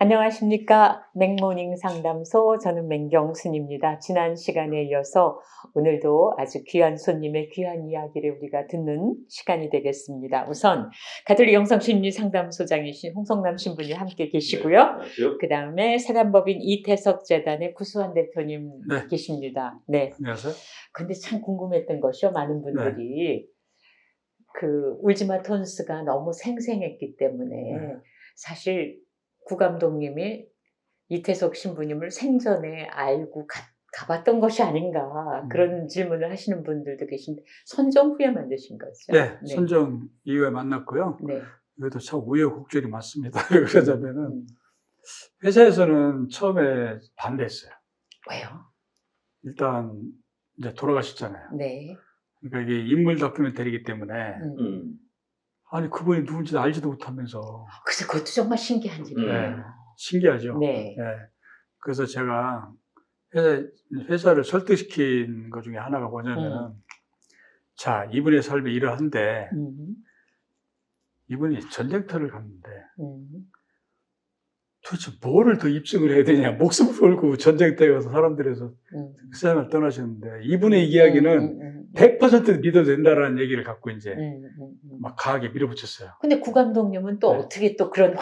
안녕하십니까. 맥모닝 상담소, 저는 맹경순입니다. 지난 시간에 이어서 오늘도 아주 귀한 손님의 귀한 이야기를 우리가 듣는 시간이 되겠습니다. 우선 가톨릭 영성심리상담소장이신 홍성남 신부님 함께 계시고요. 그 다음에 사단법인 이태석 재단의 구수한 대표님 계십니다. 네. 안녕하세요. 근데 참 궁금했던 것이요. 많은 분들이 그 울지마 톤스가 너무 생생했기 때문에 사실 구 감독님이 이태석 신부님을 생전에 알고 가봤던 것이 아닌가 그런 질문을 하시는 분들도 계신데 선정 후에 만드신 거죠? 네, 선정 이후에 만났고요. 네. 이것도 참 우여곡절이 많습니다. 왜 그러냐면은 회사에서는 처음에 반대했어요. 왜요? 일단 이제 돌아가셨잖아요. 네. 그러니까 이게 인물 다큐멘터리이기 때문에 아니 그분이 누군지 알지도 못하면서 그래서 그것도 정말 신기한 일이에요. 네, 신기하죠. 네. 네. 그래서 제가 회사를 설득시킨 것 중에 하나가 뭐냐면은 자, 이분의 삶이 이러한데 이분이 전쟁터를 갔는데 도대체 뭐를 더 입증을 해야 되냐. 목숨을 걸고 전쟁터에 가서 사람들에서 세상을 떠나셨는데 이분의 이야기는 100% 믿어도 된다라는 얘기를 갖고 이제 막 강하게 밀어붙였어요. 근데 구 감독님은 또 어떻게 또 그런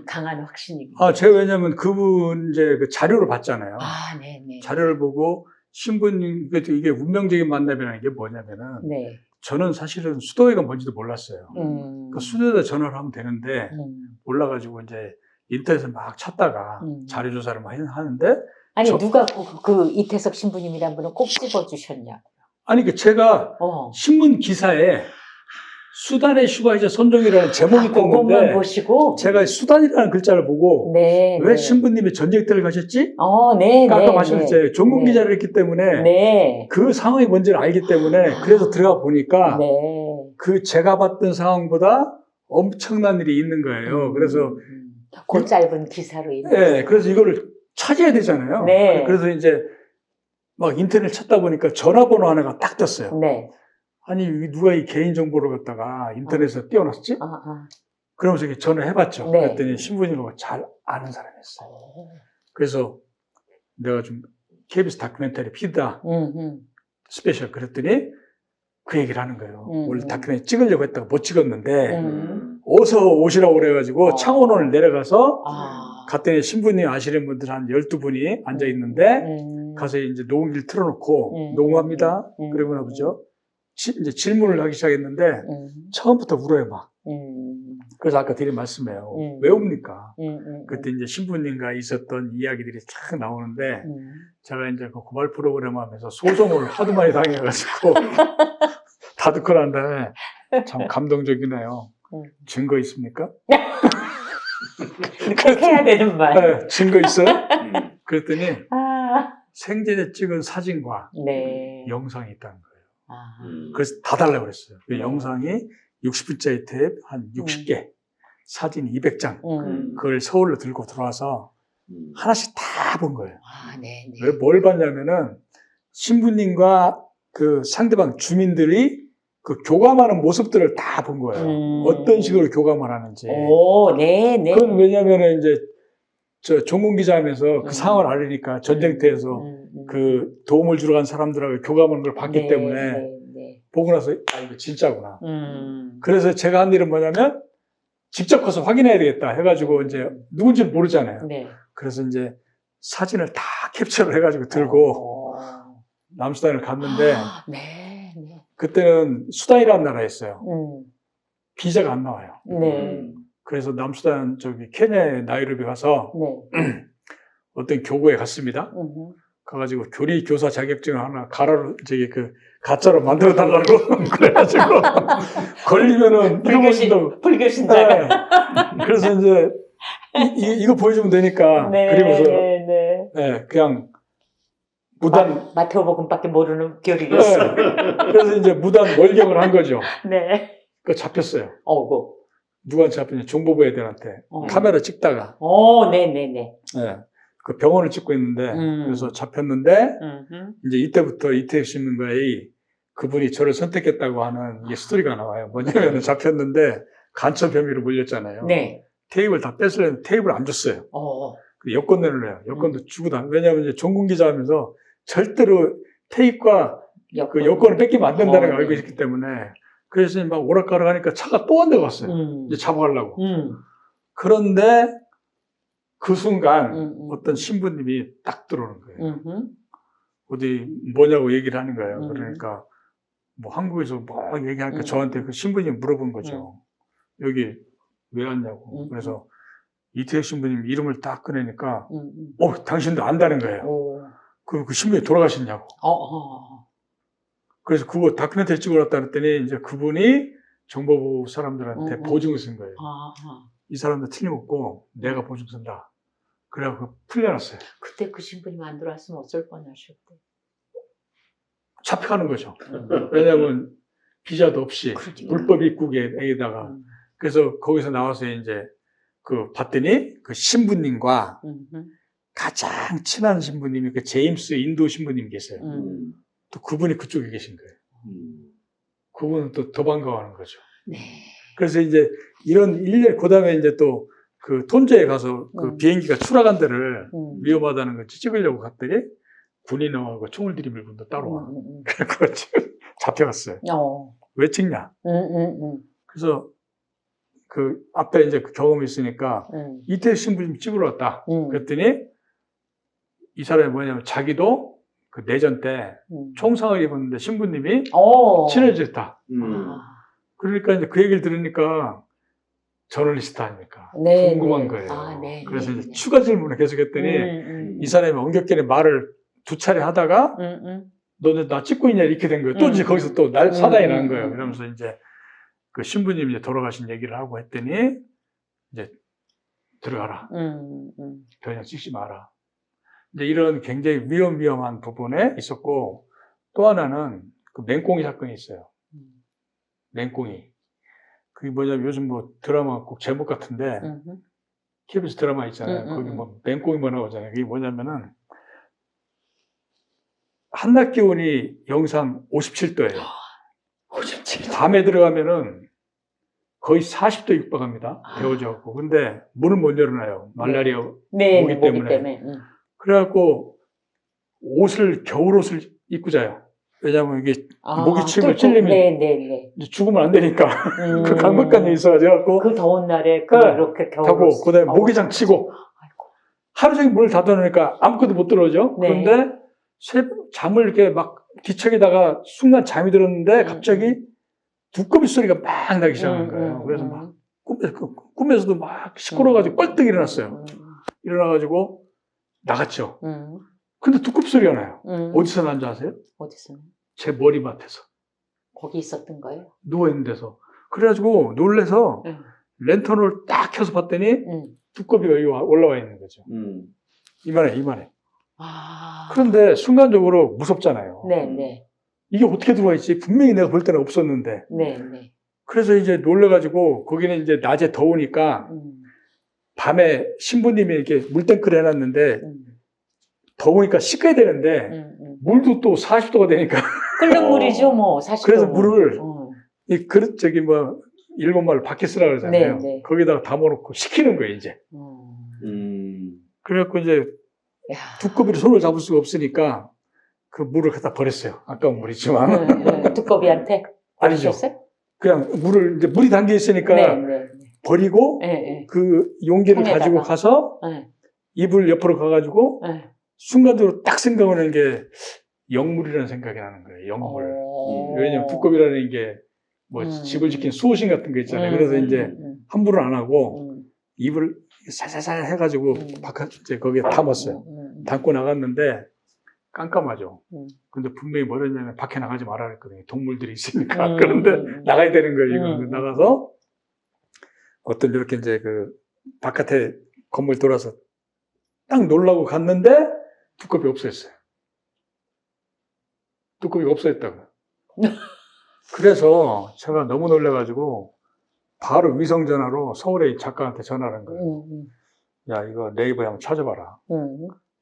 강한 확신이. 제가 왜냐면 그분 이제 그 자료를 봤잖아요. 네네. 자료를 보고 신부님, 이게 운명적인 만남이라는 게 뭐냐면은 저는 사실은 수도회가 뭔지도 몰랐어요. 그러니까 수도에다 전화를 하면 되는데 몰라가지고 이제 인터넷에 막 찾다가 자료 조사를 막 하는데 아니 누가 그 이태석 신부님이란 분은 꼭 집어주셨냐고요? 아니 제가 신문 기사에 수단의 슈바이저 선종이라는 제목이 떴는데 보시고 제가 수단이라는 글자를 보고 왜 신부님이 전쟁터를 가셨지? 아까 말씀드렸잖아요. 전문 기자를 했기 때문에 그 상황이 뭔지를 알기 때문에 그래서 들어가 보니까 그 제가 봤던 상황보다 엄청난 일이 있는 거예요. 그래서 그 짧은 기사로 네, 그래서 이거를 찾아야 되잖아요. 그래서 이제 막 인터넷 찾다 보니까 전화번호 하나가 딱 떴어요. 아니 누가 이 개인정보를 갖다가 인터넷에 띄워놨지? 그러면서 이렇게 전화해봤죠. 그랬더니 신부님하고 잘 아는 사람이었어요. 그래서 내가 좀 KBS 다큐멘터리 피다 스페셜 그랬더니 그 얘기를 하는 거예요. 원래 다큐멘터리 찍으려고 했다가 못 찍었는데 어서 오시라고 그래가지고 창원호를 내려가서 갔더니 신부님 아시는 분들 한 12분이 앉아있는데 가서 이제 녹음기를 틀어놓고 녹음합니다. 그러고 나보죠. 이제 질문을 하기 시작했는데 처음부터 울어요 막. 그래서 아까 드린 말씀이에요. 왜 웁니까? 그때 이제 신부님과 있었던 이야기들이 쫙 나오는데 제가 이제 그 고발 프로그램 하면서 소송을 하도 많이 당해가지고 다 듣고 난 다음에 참 감동적이네요. 증거 있습니까? 그렇게 해야 되는 말. 네, 증거 있어요? 그랬더니 생전에 찍은 사진과 영상이 있다는 거예요. 그래서 다 달라고 그랬어요. 그 영상이 60분짜리 탭 한 60개, 사진 200장, 그걸 서울로 들고 들어와서 하나씩 다 본 거예요. 왜 뭘 봤냐면은 신부님과 그 상대방 주민들이 그 교감하는 모습들을 다 본 거예요. 어떤 식으로 교감을 하는지. 그건 왜냐면은 이제 저 전문 기자 하면서 그 상황을 알으니까 전쟁터에서 그 도움을 주러 간 사람들하고 교감하는 걸 봤기 때문에 보고 나서 이거 진짜구나. 그래서 제가 한 일은 뭐냐면 직접 가서 확인해야 되겠다 해가지고 이제 누군지는 모르잖아요. 그래서 이제 사진을 다 캡처를 해가지고 들고 남수단을 갔는데 그때는 수단이라는 나라였어요. 비자가 안 나와요. 그래서 남수단 케냐의 나이로비 가서 어떤 교구에 갔습니다. 가가지고 교리 교사 자격증을 하나 가짜로 만들어 달라고 그래가지고 걸리면은 불교신자가. 그래서 이제 이거 보여주면 되니까 그리고서 그냥 무단 마태복음밖에 모르는 교리였어. 그래서 이제 무단 월경을 한 거죠. 그 잡혔어요. 누구한테 잡혔냐? 정보부 애들한테 카메라 찍다가. 그 병원을 찍고 있는데 그래서 잡혔는데 이제 이때부터 이태석 신부님과의 그분이 저를 선택했다고 하는 이게 스토리가 나와요. 뭐냐면 잡혔는데 간첩 혐의로 몰렸잖아요. 테이블 다 뺏으려면 테이블 안 줬어요. 여권 내놓으래요. 여권도 주고 다. 왜냐하면 이제 전공기자 하면서 절대로 테이프과 그 여권을 뺏기면 안 된다는 걸 알고 있기 때문에. 그래서 막 오락가락 하니까 차가 또 한 대 갔어요. 이제 잡아가려고. 그런데 그 순간 어떤 신부님이 딱 들어오는 거예요. 어디 뭐냐고 얘기를 하는 거예요. 그러니까 뭐 한국에서 뭐 얘기하니까 저한테 그 신부님이 물어본 거죠. 여기 왜 왔냐고. 그래서 이태혁 신부님 이름을 딱 꺼내니까 당신도 안다는 거예요. 그 신부님이 돌아가셨냐고. 그래서 그거 다큐멘터리 찍어놨다 그랬더니 이제 그분이 정보부 사람들한테 보증을 쓴 거예요. 이 사람들 틀림없고 내가 보증 쓴다. 그래갖고 풀려났어요. 그때 그 신부님 안 들어왔으면 어쩔 뻔하셨대. 잡혀가는 거죠. 왜냐하면 비자도 없이 불법 입국에다가. 그래서 거기서 나와서 이제 그 봤더니 그 신부님과 가장 친한 신부님이 그 제임스 인도 신부님 계세요. 또 그분이 그쪽에 계신 거예요. 그분은 또 더 반가워하는 거죠. 네. 그래서 이제 이런 일년 그 다음에 이제 또 그 톤저에 가서 그 비행기가 추락한 데를 위험하다는 걸 찍으려고 갔더니 군인하고 총을 들이밀 분도 따로 와. 그래서 잡혀갔어요. 왜 찍냐? 그래서 그 앞에 이제 그 경험이 있으니까 이태혁 신부님 찍으러 왔다. 그랬더니 이 사람이 뭐냐면 자기도 그 내전 때 총상을 입었는데 신부님이 친해졌다. 그러니까 이제 그 얘기를 들으니까 저널리스트 아닙니까? 궁금한 거예요. 그래서 이제 추가 질문을 계속했더니 이 사람이 엉겹결에 말을 두 차례 하다가 너 나 찍고 있냐 이렇게 된 거예요. 또 이제 거기서 또 사단이 난 거예요. 그러면서 이제 그 신부님이 이제 돌아가신 얘기를 하고 했더니 이제 들어가라. 더 이상 찍지 마라. 이제 이런 굉장히 위험한 부분에 있었고 또 하나는 그 맹꽁이 사건이 있어요. 맹꽁이. 그게 뭐냐면 요즘 뭐 드라마 꼭 제목 같은데 KBS 드라마 있잖아요. 거기 뭐 맹꽁이 뭐 나오잖아요. 그게 뭐냐면은 한낮 기온이 영상 57도예요. 57도. 밤에 들어가면은 거의 40도 육박합니다. 데워져갖고. 근데 문을 못 열어놔요. 말라리아 모기 때문에. 그래갖고 겨울옷을 입고 자요. 왜냐하면 이게 모기 침을 찔리면 이제 죽으면 안 되니까. 그 강박관념이 있어가지고. 그 더운 날에 그렇게 겨울옷. 하고, 그 다음에 모기장 치고. 하루 종일 문을 닫아놓으니까 아무것도 못 들어오죠. 그런데 잠을 이렇게 막 뒤척이다가 순간 잠이 들었는데 갑자기 두꺼비 소리가 막 나기 시작한 거예요. 그래서 막 꿈에서도 막 시끄러워가지고 뻘떡 일어났어요. 일어나가지고 나갔죠. 근데 두꺼비 소리가 나요. 어디서 난 줄 아세요? 어디서? 제 머리맡에서. 거기 있었던 거예요? 누워있는 데서. 그래가지고 놀래서 랜턴을 딱 켜서 봤더니 두꺼비가 여기 올라와 있는 거죠. 이만해. 그런데 순간적으로 무섭잖아요. 이게 어떻게 들어와 있지? 분명히 내가 볼 때는 없었는데. 그래서 이제 놀래가지고 거기는 이제 낮에 더우니까 밤에 신부님이 이렇게 물탱크를 해놨는데 더우니까 씻어야 되는데 물도 또 40도가 되니까 끓는 물이죠 뭐 40도. 그래서 물을 이 그릇 일본 말로 바켓스라 그러잖아요. 거기다가 담아놓고 식히는 거예요 이제. 그래갖고 이제 두꺼비를 손을 잡을 수가 없으니까 그 물을 갖다 버렸어요. 아까운 물이지만. 두꺼비한테? 아니죠. 그냥 물이 담겨 있으니까 버리고 그 용기를 가지고 가서 이불 옆으로 가가지고 순간적으로 딱 생각하는 게 영물이라는 생각이 나는 거예요. 영물. 왜냐면 두꺼비라는 게 뭐 집을 지킨 수호신 같은 거 있잖아요. 그래서 이제 함부로 안 하고 입을 살살살 해가지고 이제 거기에 담았어요. 담고 나갔는데 깜깜하죠. 근데 분명히 뭐랬냐면 밖에 나가지 말라 그랬거든요. 동물들이 있으니까. 그런데 나가야 되는 거예요. 이거. 나가서 어떤 이렇게 이제 그 바깥에 건물 돌아서 딱 놀라고 갔는데 두꺼비 없어졌어요. 두꺼비가 없어졌다고요. 그래서 제가 너무 놀래가지고 바로 위성전화로 서울에 작가한테 전화를 한 거예요. 야, 이거 네이버에 한번 찾아봐라.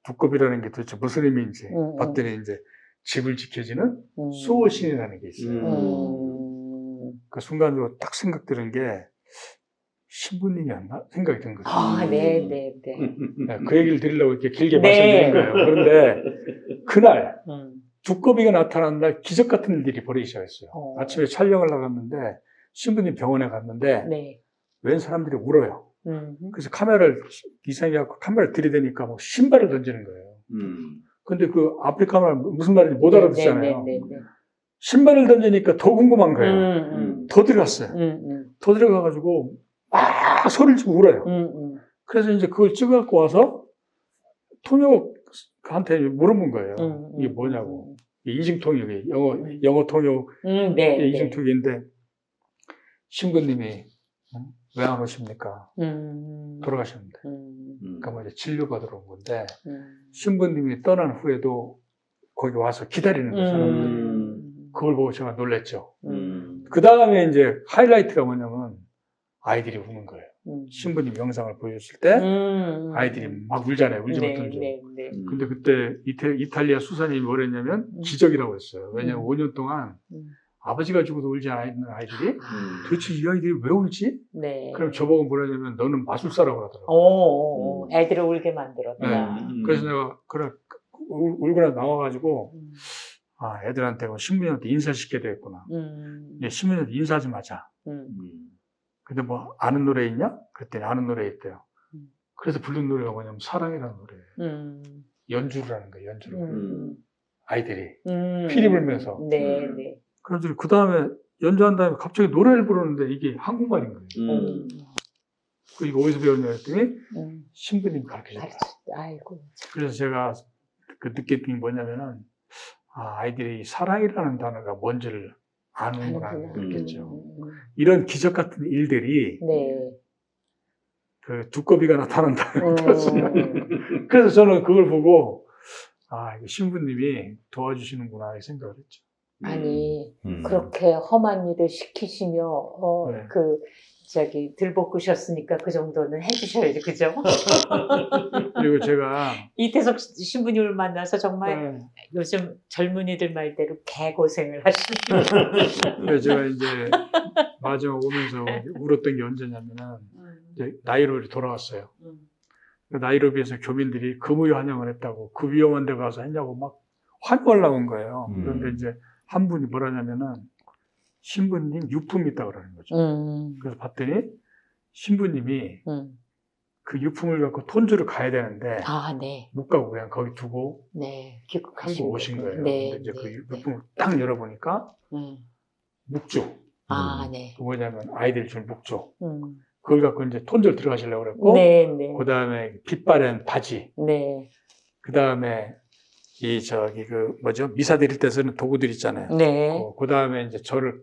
두꺼비라는 게 도대체 무슨 의미인지 봤더니 이제 집을 지켜주는 수호신이라는 게 있어요. 그 순간적으로 딱 생각 드는 게 신부님이었나 생각이 든 거죠. 아, 네. 그 얘기를 드리려고 이렇게 길게 말씀드린 거예요. 그런데 그날 두꺼비가 나타난 날 기적 같은 일들이 벌어지기 시작했어요. 아침에 촬영을 나갔는데 신부님 병원에 갔는데 웬 사람들이 울어요. 그래서 이상하게 갖고 카메라를 들이대니까 뭐 신발을 던지는 거예요. 근데 그 아프리카 말 무슨 말인지 못 알아듣잖아요. 신발을 던지니까 더 궁금한 거예요. 더 들어갔어요. 더 들어가가지고 막 소리를 지르고 울어요. 그래서 이제 그걸 찍어갖고 와서 통역한테 물어본 거예요. 이게 뭐냐고. 이중통역이 영어 통역의 이중통역인데 신부님이 왜 안 오십니까? 돌아가셨는데. 그러니까 뭐 이제 진료받으러 온 건데 신부님이 떠난 후에도 거기 와서 기다리는 거예요. 사람들이. 그걸 보고 제가 놀랬죠. 그 다음에 이제 하이라이트가 뭐냐면 아이들이 우는 거예요. 신부님 영상을 보여줬을 때 아이들이 막 울잖아요. 울지 못한 줄. 근데 그때 이탈리아 수사님이 뭐랬냐면 기적이라고 했어요. 왜냐면 5년 동안 아버지가 죽어도 울지 않는 아이들이 도대체 이 아이들이 왜 울지? 그럼 저보고 뭐라냐면 너는 마술사라고 그러더라고요. 애들을 울게 만들었다. 그래서 내가 울고 나와가지고 애들한테 신부님한테 인사시켜야 되겠구나. 신부님한테 인사 좀 하자. 근데 뭐 아는 노래 있냐? 그랬더니 아는 노래 있대요. 그래서 부른 노래가 뭐냐면 사랑이라는 노래예요. 연주를 하는 거예요. 연주를. 아이들이 피리 불면서. 그래서 그 다음에 연주한 다음에 갑자기 노래를 부르는데 이게 한국말인 거예요. 이거 어디서 배웠냐 했더니 신부님이 가르쳐줬다. 아이고. 그래서 제가 그 느꼈던 게 뭐냐면은 아이들이 사랑이라는 단어가 뭔지를 아는구나 그랬겠죠. 이런 기적 같은 일들이 그 두꺼비가 나타난다는 거거든요. 그래서 저는 그걸 보고 이거 신부님이 도와주시는구나 이 생각을 했죠. 아니 그렇게 험한 일을 시키시며 들볶으셨으니까 그 정도는 해주셔야지, 그죠? 그리고 제가 이태석 신부님을 만나서 정말 요즘 젊은이들 말대로 개고생을 하시는. 그래서 제가 이제 마지막 오면서 울었던 게 언제냐면은 이제 나이로비 돌아왔어요. 나이로비에서 교민들이 금의 환영을 했다고 그 위험한 데 가서 했냐고 막 환호를 나온 거예요. 그런데 이제 한 분이 뭐라냐면은 신부님 유품이 있다고 그러는 거죠. 그래서 봤더니 신부님이 그 유품을 갖고 톤주를 가야 되는데 못 가고 그냥 거기 두고 한국 오신 거예요. 근데 이제 그 유품을 딱 열어보니까 묵주. 그 뭐냐면 아이들이 준 묵주. 그걸 갖고 이제 톤주를 들어가시려고 그랬고 그 다음에 빛바랜 바지. 그 다음에 미사 드릴 때 쓰는 도구들 있잖아요. 그 다음에 이제 저를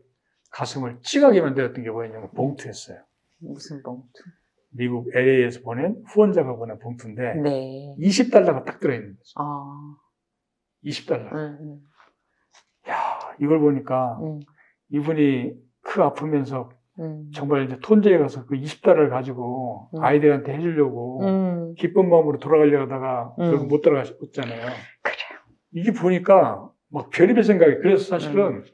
가슴을 찌가게 만들었던 게 뭐였냐면 봉투였어요. 무슨 봉투? 미국 LA에서 보낸 후원자가 보낸 봉투인데 $20가 딱 들어있는 거죠. $20. 야, 이걸 보니까 이분이 아프면서 정말 이제 톤제에 가서 그 $20을 가지고 아이들한테 해주려고 기쁜 마음으로 돌아가려고 하다가 결국 못 돌아가셨잖아요. 이게 보니까 막 별의별 생각이. 그래서 사실은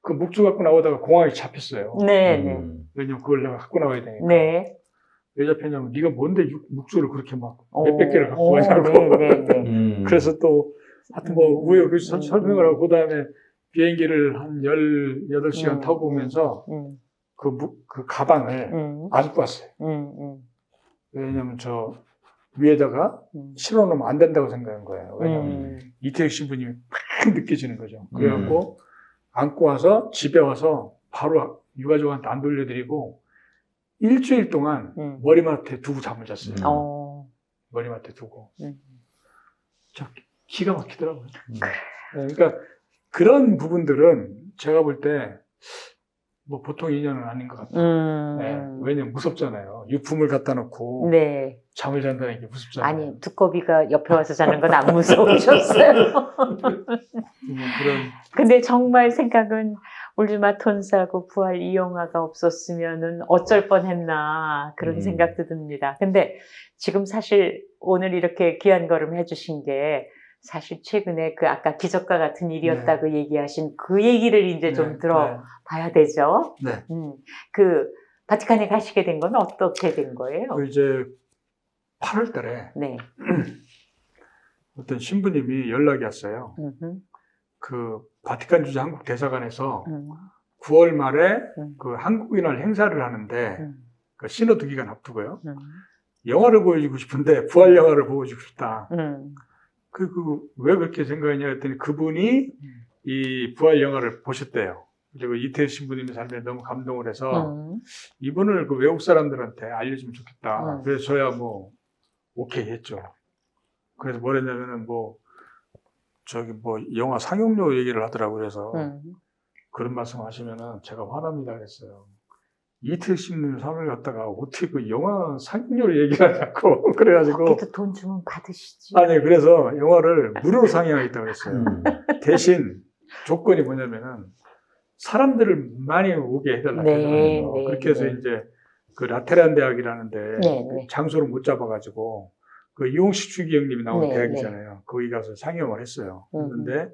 그 묵주 갖고 나오다가 공항에 잡혔어요. 왜냐면 그걸 내가 갖고 나와야 되니까. 왜 잡혔냐면 네가 뭔데 묵주를 그렇게 막 몇백 개를 갖고 가냐고. 그래서 또 하여튼 뭐 우여 그래서 설명을 하고 그다음에 비행기를 한 18시간 타고 오면서 그 가방을 안고 왔어요. 왜냐면 저 위에다가 실어놓으면 안 된다고 생각한 거예요. 왜냐면 이태혁 신부님이 팍 느껴지는 거죠. 그래갖고 안고 와서 집에 와서 바로 유가족한테 안 돌려드리고 일주일 동안 머리맡에 두고 잠을 잤어요. 머리맡에 두고. 기가 막히더라고요. 그러니까 그런 부분들은 제가 볼 때 뭐 보통 인연은 아닌 것 같아요. 왜냐면 무섭잖아요. 유품을 갖다 놓고 잠을 잔다는 게 무섭잖아요. 아니, 두꺼비가 옆에 와서 자는 건 안 무서우셨어요. 근데 정말 생각은 울지마 톤사고 부활 이영화가 없었으면은 어쩔 뻔했나 그런 생각도 듭니다. 근데 지금 사실 오늘 이렇게 귀한 걸음 해주신 게 사실 최근에 그 아까 기적과 같은 일이었다고 얘기하신 그 얘기를 이제 좀 들어봐야 되죠. 그 바티칸에 가시게 된 건 어떻게 된 거예요? 이제 8월 달에 네. 어떤 신부님이 연락이 왔어요. 그 바티칸 주재 한국 대사관에서 9월 말에 그 한국인월 행사를 하는데 그 시노드 기간 앞두고요. 영화를 보여주고 싶은데 부활 영화를 보여주고 싶다. 왜 그렇게 생각했냐 했더니 그분이 이 부활 영화를 보셨대요. 그리고 이태일 신부님의 삶에 너무 감동을 해서 이분을 그 외국 사람들한테 알려주면 좋겠다. 그래서 저야 뭐 오케이 했죠. 그래서 뭐랬냐면은 영화 상영료 얘기를 하더라고요. 그래서 그런 말씀 하시면은 제가 화납니다 그랬어요. 이태일 신부님 삶을 갖다가 어떻게 그 영화 상영료를 얘기를 하냐고. 그래가지고. 그래도 돈 주면 받으시지. 아니, 그래서 영화를 무료로 상영하겠다고 그랬어요. 대신 조건이 뭐냐면은 사람들을 많이 오게 해달라고 했잖아요. 그렇게 해서 이제 그 라테란 대학이라는데 그 장소를 못 잡아가지고 그 이용식 추기경님이 나온 대학이잖아요. 거기 가서 상영을 했어요. 그런데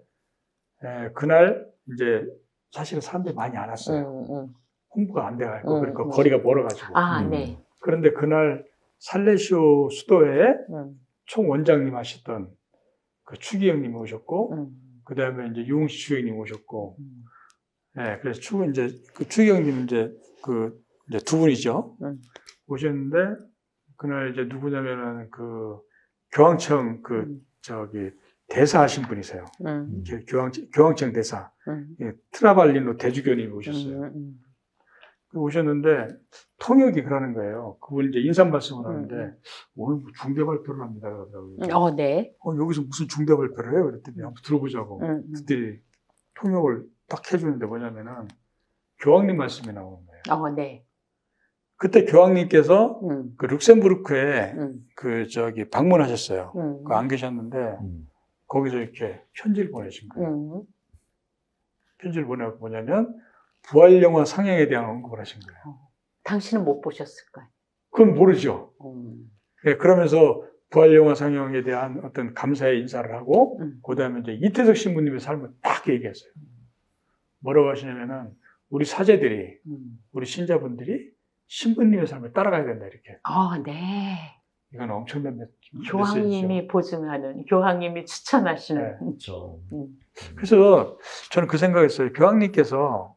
그날 이제 사실은 사람들이 많이 안 왔어요. 홍보가 안 돼가지고 그러니까 거리가 멀어가지고. 그런데 그날 살레시오 수도에 총원장님 하셨던 그 추기경님이 오셨고 그 다음에 이제 이용식 추기경님 오셨고. 그래서 그 추기경님 이제 두 분이죠. 오셨는데, 그날 이제 누구냐면은 교황청 대사 하신 분이세요. 교황청 대사. 트라발리노 대주교님이 오셨어요. 오셨는데, 통역이 그러는 거예요. 그분이 이제 인사 말씀을 하는데, 오늘 뭐 중대 발표를 합니다. 그러더라고요. 여기서 무슨 중대 발표를 해요? 그랬더니 한번 들어보자고. 그때 통역을 딱 해주는데 뭐냐면은 교황님 말씀이 나오는 거예요. 그때 교황님께서 그 룩셈부르크에 방문하셨어요. 안 계셨는데 거기서 이렇게 편지를 보내신 거예요. 편지를 보내고 뭐냐면 부활 영화 상영에 대한 언급을 하신 거예요. 당신은 못 보셨을 거예요. 그건 모르죠. 그러면서 부활 영화 상영에 대한 어떤 감사의 인사를 하고 그다음에 이제 이태석 신부님의 삶을 딱 얘기했어요. 뭐라고 하시냐면은 우리 사제들이 우리 신자분들이 신부님의 삶을 따라가야 된다 이렇게. 이건 엄청난 메시지죠. 교황님이 보증하는, 교황님이 추천하시는. 그렇죠. 그래서 저는 그 생각했어요. 교황님께서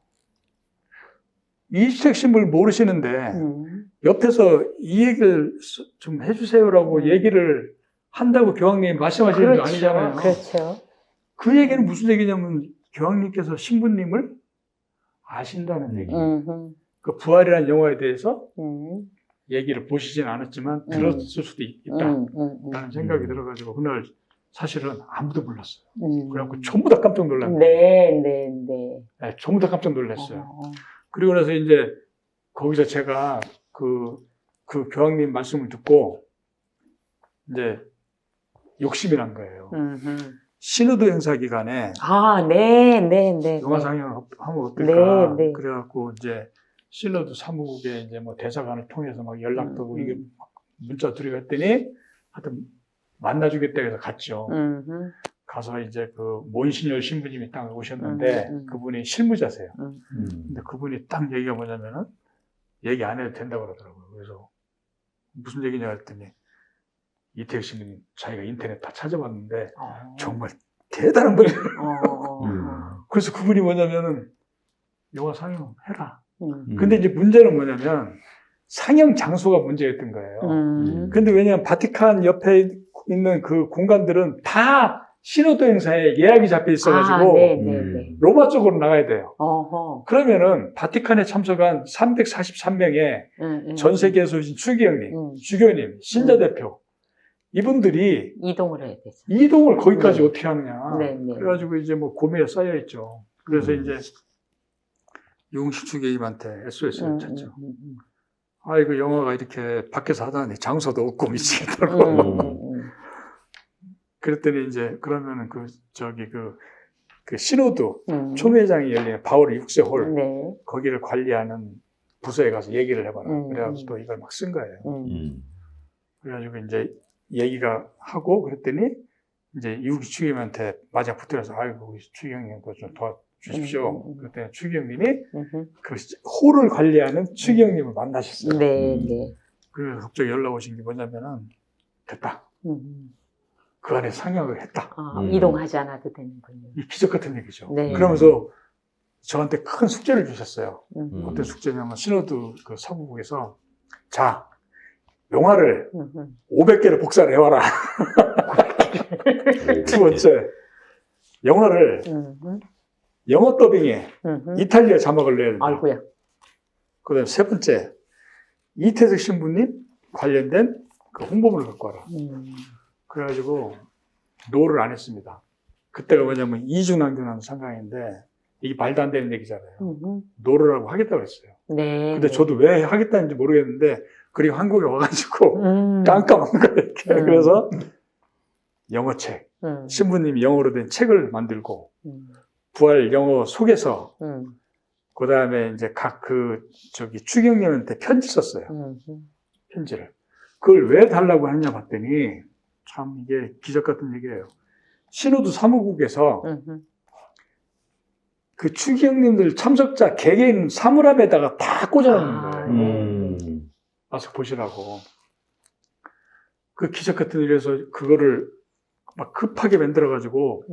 이태석 신부를 모르시는데 옆에서 이 얘기를 좀 해주세요라고 얘기를 한다고 교황님이 말씀하시는 게 아니잖아요. 그렇죠. 그 얘기는 무슨 얘기냐면 교황님께서 신부님을 아신다는 얘기. 그 부활이라는 영화에 대해서 얘기를 보시진 않았지만 들었을 수도 있다라는 생각이 들어가지고 그날 사실은 아무도 몰랐어요. 그래갖고 전부 다 깜짝 놀랐어요. 전부 다 깜짝 놀랐어요. 그리고 나서 이제 거기서 제가 그 교황님 말씀을 듣고 이제 욕심이 난 거예요. 시노드 행사 기간에 영화 상영을 하면 어떨까? 그래갖고 이제 시노드 사무국에 이제 뭐 대사관을 통해서 막 연락도 오고 이게 문자 드리고 했더니 하여튼 만나주겠다 해서 갔죠. 가서 이제 그 몬시뇰 신부님이 딱 오셨는데 그분이 실무자세요. 근데 그분이 딱 얘기가 뭐냐면은 얘기 안 해도 된다고 그러더라고요. 그래서 무슨 얘기냐 했더니 이태일 신부님 자기가 인터넷 다 찾아봤는데 정말 대단한 분이에요. 그래서 그분이 뭐냐면은 영화 상영해라. 근데 이제 문제는 뭐냐면 상영 장소가 문제였던 거예요. 근데 왜냐면 바티칸 옆에 있는 그 공간들은 다 시노도 행사에 예약이 잡혀 있어가지고 로마 쪽으로 나가야 돼요. 그러면은 바티칸에 참석한 343명의 전 세계에서 오신 추기경님, 주교님, 신자 대표 이분들이 이동을 해야 되죠. 이동을 거기까지 어떻게 하느냐. 그래가지고 이제 뭐 고민에 쌓여 있죠. 그래서 이제 이용식 추기경님한테 SOS를 쳤죠. 이거 영화가 이렇게 밖에서 하다니 장소도 없고 미치겠다고. 그랬더니 이제 그러면은 그 신호드 초매장이 열리는 바울 6세 홀 거기를 관리하는 부서에 가서 얘기를 해봐라. 그래가지고 또 이걸 막 쓴 거예요. 그래가지고 이제 얘기가 하고 그랬더니 이제 이용식 추기경님한테 마지막 붙들어서 아이고 추기경님 좀 주십시오. 그때 추기경님이 그 홀을 관리하는 추기경님을 만나셨어요. 네, 네. 그래서 갑자기 연락 오신 게 뭐냐면은 됐다. 그 안에 상영을 했다. 이동하지 않아도 되는군요. 이 기적 같은 얘기죠. 네. 그러면서 저한테 큰 숙제를 주셨어요. 어떤 숙제냐면 신호드 그 서부국에서 자 영화를 500개를 복사를 해와라. 두 번째 영화를 영어 더빙에 이탈리아 자막을 내야 된다. 아이고야. 그다음 세 번째 이태석 신부님 관련된 그 홍보물을 갖고 와라. 그래가지고 노를 안 했습니다. 그때가 뭐냐면 이중남균하는 상황인데 이게 말도 안 되는 얘기잖아요. 노를 하고 하겠다고 했어요. 네. 근데 저도 왜 하겠다는지 모르겠는데 그리고 한국에 와가지고 깜깜한 거예요. 그래서 영어책, 신부님이 영어로 된 책을 만들고 부활 영어 속에서 그 다음에 이제 각 추경님한테 편지 썼어요. 편지를. 그걸 왜 달라고 했냐 봤더니 참 이게 기적 같은 얘기예요. 신호도 사무국에서 그 추기경님들 참석자 개개인 사물함에다가 다 꽂아놓는 거예요. 와서 보시라고. 그 기적 같은 일에서 그거를 막 급하게 만들어가지고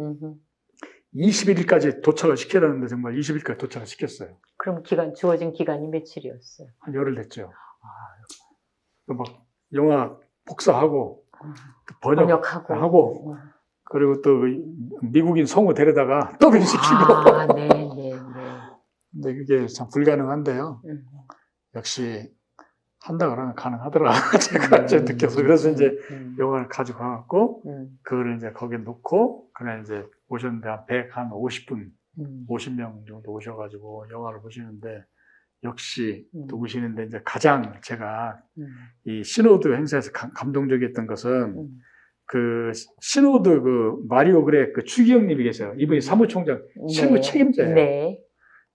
21일까지 도착을 시켜라는데 정말 20일까지 도착을 시켰어요. 그럼 주어진 기간이 며칠이었어요? 한 열흘 됐죠. 막 영화 복사하고 번역하고 그리고 또 미국인 성우 데려다가 더빙시키고. 네, 네, 네. 근데 그게 참 불가능한데요. 역시 한다 그러면 가능하더라. 제가 이제 느껴서. 그래서 이제 영화를 가지고 와갖고, 그거를 이제 거기에 놓고, 그냥 이제 오셨는데 한 50분, 50명 정도 오셔가지고 영화를 보시는데, 역시 또 오시는데 이제 가장 제가 이 신호드 행사에서 감동적이었던 것은 그 신호드 그 마리오 그레 그 추기경님이 계세요. 이분이 사무총장 실무 책임자예요. 네.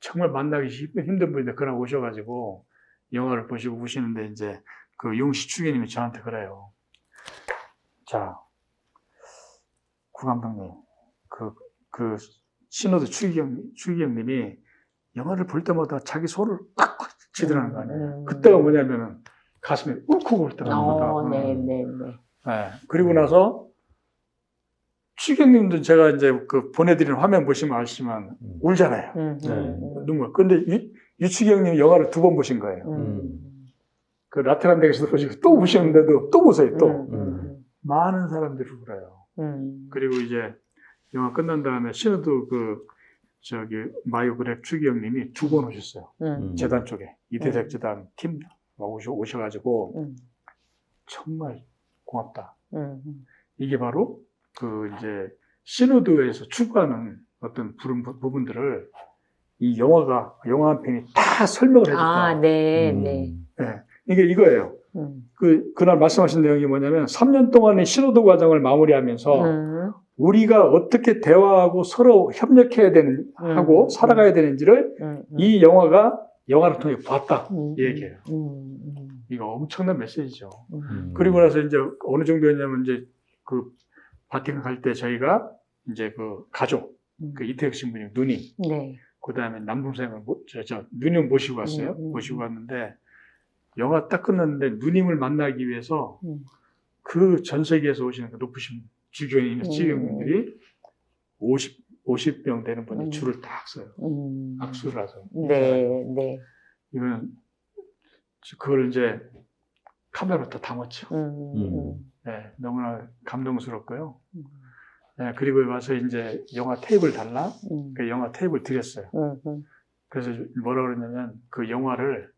정말 만나기 힘든 분인데 그날 오셔가지고 영화를 보시고 우시는데 이제 그 용시 추기경님이 저한테 그래요. 자, 구 감독님, 그 신호드 추기경님이 영화를 볼 때마다 자기 소를 꽉 지더라는 거 아니에요. 그때가 뭐냐면은 가슴에 울컥 올 때가 나거든요. 네. 그리고 나서 추경님도 제가 이제 그 보내드리는 화면 보시면 아시지만 울잖아요. 눈물. 근데 유추경님 영화를 2번 보신 거예요. 그 라테란덱에서도 보시고 또 보셨는데도 또 보세요. 또 많은 사람들이 울어요. 그리고 이제 영화 끝난 다음에 신호도 마이오 그랩 추기경님이 2번 오셨어요. 재단 쪽에 이태석 재단 팀 오셔가지고 정말 고맙다. 이게 바로 이제 신호도에서 추구하는 어떤 부분들을 이 영화 한 편이 다 설명을 해줬다. 네. 이게 이거예요. 그날 말씀하신 내용이 뭐냐면 3년 동안의 신호도 과정을 마무리하면서 우리가 어떻게 대화하고 서로 협력해야 하고 살아가야 되는지를 이 영화를 통해 봤다. 이 얘기예요. 이거 엄청난 메시지죠. 그리고 나서 이제 어느 정도였냐면 이제 그 바티칸 갈 때 저희가 이제 그 가족, 그 이태혁 신부님 누님, 그 다음에 남동생을 누님 모시고 왔어요. 모시고 왔는데 영화 딱 끝났는데 누님을 만나기 위해서 그 전 세계에서 오시는 그 높으신 주교님들이 50명 되는 분이 줄을 딱 서요. 악수를 하죠. 네. 이거는 그걸 이제 카메라로 다 담았죠. 네, 너무나 감동스럽고요. 네, 그리고 와서 이제 영화 테이블 달라? 그 영화 테이블 드렸어요. 그래서 뭐라 그러냐면 그 영화를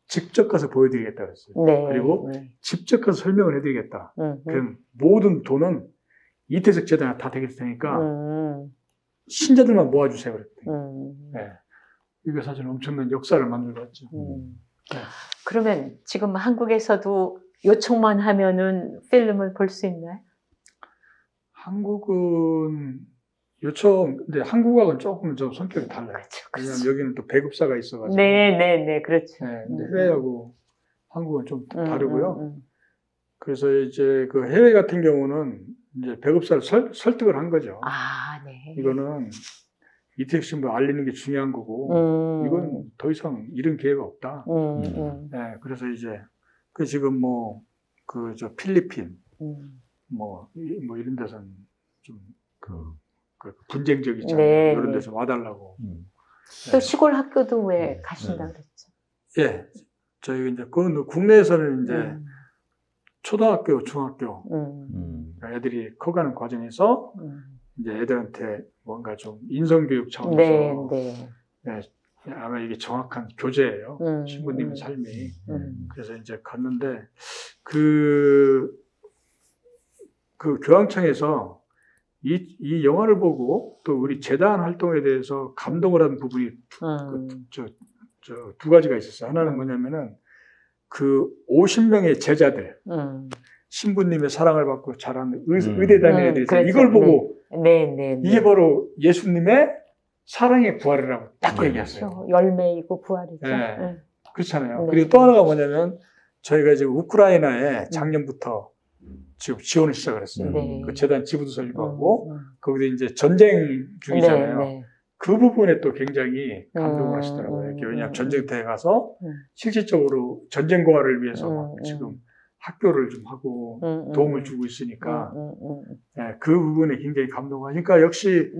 직접 가서 보여드리겠다 그랬어요. 그리고 직접 가서 설명을 해드리겠다. 그럼 모든 돈은 이태석 재단에 다 되게 될 테니까 신자들만 모아주세요 그랬더니. 네. 이거 사실 엄청난 역사를 만들고 왔죠. 그러면 지금 한국에서도 요청만 하면은 필름을 볼 수 있나요? 한국은 근데 한국하고는 조금 좀 성격이 달라요. 왜냐면 여기는 또 배급사가 있어가지고. 네, 그렇죠. 네, 근데 해외하고 한국은 좀 다르고요. 그래서 이제 그 해외 같은 경우는 이제 배급사를 설득을 한 거죠. 네. 이거는 이태혁 신부 알리는 게 중요한 거고 이건 더 이상 이런 기회가 없다. 네, 그래서 이제 그 지금 뭐 그 저 필리핀 뭐 이런 데서는 좀 그 분쟁적이잖아요. 네, 이런 네. 데서 와달라고. 또 시골 학교도 왜 가신다 그랬죠? 예, 저희 이제 그 국내에서는 이제 초등학교, 중학교 애들이 커가는 과정에서 이제 애들한테 뭔가 좀 인성교육 차원에서 네. 네, 아마 이게 정확한 교재예요. 신부님의 삶이. 그래서 이제 갔는데 그 교황청에서 이 영화를 보고 또 우리 재단 활동에 대해서 감동을 한 부분이 두 가지가 있었어요. 하나는 뭐냐면은 그 50명의 제자들, 신부님의 사랑을 받고 자란 의대 다니는 애들이 그렇죠. 이걸 보고 네. 이게 바로 예수님의 사랑의 부활이라고 딱 얘기했어요. 그렇죠. 열매이고 부활이죠. 네. 그렇잖아요. 네. 그리고 또 하나가 뭐냐면 저희가 지금 우크라이나에 작년부터 지금 지원을 시작을 했어요. 네. 그 재단 지부도 설립하고 거기도 이제 전쟁 중이잖아요. 네. 그 부분에 또 굉장히 감동을 하시더라고요. 왜냐하면 전쟁터에 가서 실질적으로 전쟁고아를 위해서 막 지금 학교를 좀 하고 도움을 주고 있으니까 네, 그 부분에 굉장히 감동하니까 역시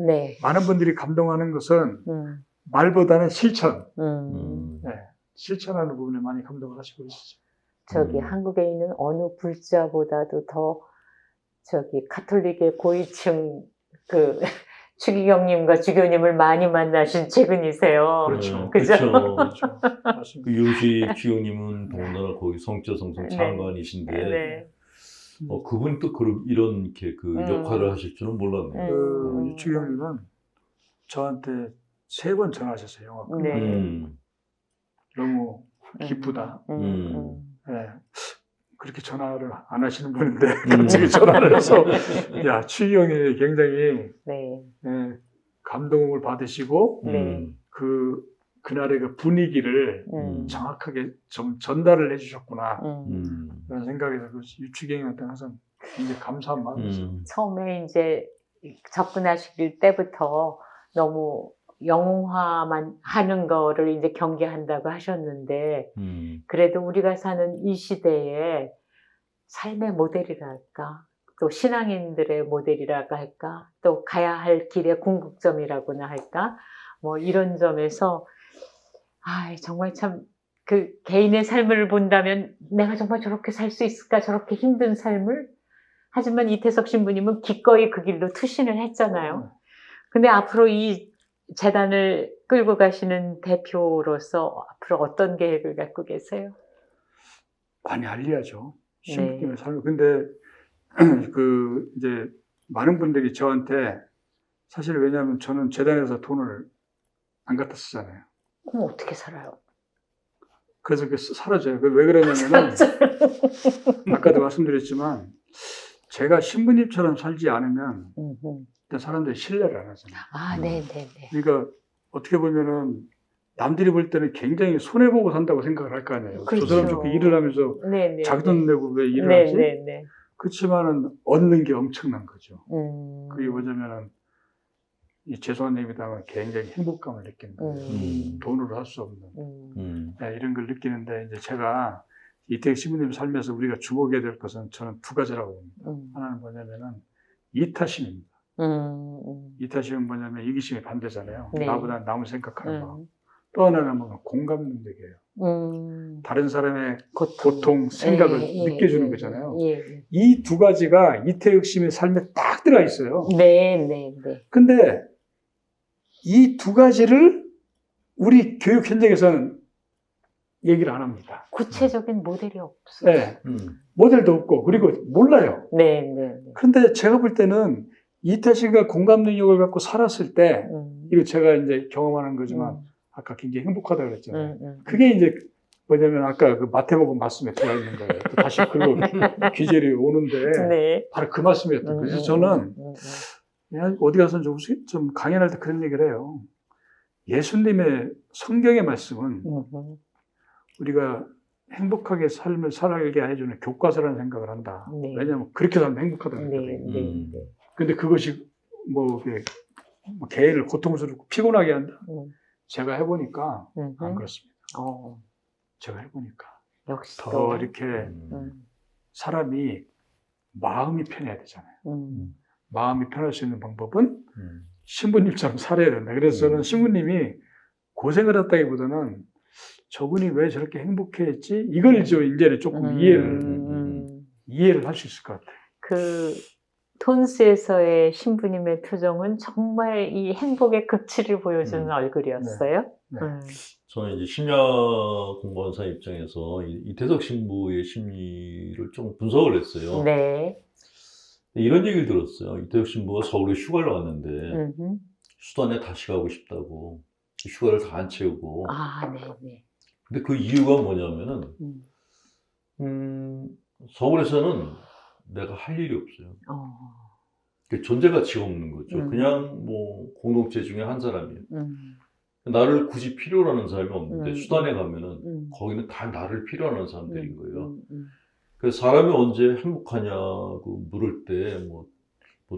많은 분들이 감동하는 것은 말보다는 실천. 네, 실천하는 부분에 많이 감동을 하시고 계시죠. 저기 한국에 있는 어느 불자보다도 더 저기 가톨릭의 고위층 그 추기경님과 주교님을 많이 만나신 최근이세요. 그렇죠. 그죠? 그렇죠. 맞습니다. 그 요시 주교님은 더군다나 거기 성처성성 차관이신데 네. 그분이 또 이런 이렇게 그 역할을 하실 줄은 몰랐네요. 주교님은 저한테 3번 전화하셨어요. 영화 끝나고. 네. 너무 기쁘다. 네. 그렇게 전화를 안 하시는 분인데 갑자기 전화를 해서 야, 추기경이 굉장히 감동을 받으시고 그날의 그 분위기를 정확하게 좀 전달을 해주셨구나 그런 생각에서 추기경한테 항상 굉장히 감사한 마음이 있어요. 처음에 이제 접근하실 때부터 너무 영웅화만 하는 거를 이제 경계한다고 하셨는데, 그래도 우리가 사는 이 시대에 삶의 모델이랄까, 또 신앙인들의 모델이랄까 할까, 또 가야 할 길의 궁극점이라고나 할까, 뭐 이런 점에서, 정말 참, 그 개인의 삶을 본다면 내가 정말 저렇게 살 수 있을까, 저렇게 힘든 삶을? 하지만 이태석 신부님은 기꺼이 그 길로 투신을 했잖아요. 근데 앞으로 이 재단을 끌고 가시는 대표로서 앞으로 어떤 계획을 갖고 계세요? 많이 알려야죠. 신부님의 삶을. 근데 이제 많은 분들이 저한테 사실 왜냐하면 저는 재단에서 돈을 안 갖다 쓰잖아요. 그럼 어떻게 살아요? 그래서 사라져요. 왜 그러냐면은 아까도 말씀드렸지만 제가 신부님처럼 살지 않으면 사람들이 신뢰를 안 하잖아요. 네네네. 그러니까 어떻게 보면은 남들이 볼 때는 굉장히 손해보고 산다고 생각을 할 거 아니에요. 그렇죠. 저 사람 저렇게 일을 하면서 자기 돈 내고 왜 일을 하지? 그렇지만은 얻는 게 엄청난 거죠. 그게 뭐냐면은 이 죄송한 얘기다만 굉장히 행복감을 느낀다. 돈으로 할 수 없는 이런 걸 느끼는데 이제 제가 이태혁 신부님 삶에서 우리가 주목해야 될 것은 저는 2가지라고 봅니다. 하나는 뭐냐면은 이타심입니다. 이타심은 뭐냐면 이기심이 반대잖아요. 나보다 남을 생각하는 마음. 또 하나는 뭐냐 공감 능력이에요. 다른 사람의 고통, 생각을 느껴주는 거잖아요. 이 2가지가 이태혁 씨의 삶에 딱 들어가 있어요. 근데 이 2가지를 우리 교육 현장에서는 얘기를 안 합니다. 구체적인 모델이 없어요. 네. 모델도 없고, 그리고 몰라요. 그런데 제가 볼 때는 이태혁 씨가 공감 능력을 갖고 살았을 때, 이거 제가 이제 경험하는 거지만, 아까 굉장히 행복하다고 그랬잖아요. 그게 이제 뭐냐면 아까 그 마태복음 말씀에 들어가 있는 거예요. 또 다시 그리고 귀절이 오는데 바로 그 말씀이었던 거예요. 그래서 저는 그냥 어디 가서 좀 강연할 때 그런 얘기를 해요. 예수님의 성경의 말씀은 우리가 행복하게 삶을 살게 해주는 교과서라는 생각을 한다. 왜냐하면 그렇게 살면 행복하다는 거거든요. 근데 그것이 뭐 개인을 고통스럽고 피곤하게 한다. 제가 해보니까 안 그렇습니다. 제가 해보니까 역시 더 이렇게 사람이 마음이 편해야 되잖아요. 마음이 편할 수 있는 방법은 신부님처럼 살아야 된다. 그래서 저는 신부님이 고생을 했다기보다는 저분이 왜 저렇게 행복했지? 이걸 이제는 조금 이해를 할 수 있을 것 같아요. 그 톤스에서의 신부님의 표정은 정말 이 행복의 극치를 보여주는 얼굴이었어요. 네. 저는 이제 심야 공무원사 입장에서 이태석 신부의 심리를 좀 분석을 했어요. 네. 이런 얘기를 들었어요. 이태석 신부가 서울에 휴가를 왔는데 수단에 다시 가고 싶다고 휴가를 다 안 채우고. 네네. 근데 그 이유가 뭐냐면은 서울에서는 내가 할 일이 없어요. 존재 가치가 없는 거죠. 그냥 뭐 공동체 중에 한 사람이에요. 나를 굳이 필요로 하는 사람이 없는데 수단에 가면은 거기는 다 나를 필요로 하는 사람들인 거예요. 그래서 사람이 언제 행복하냐고 물을 때 뭐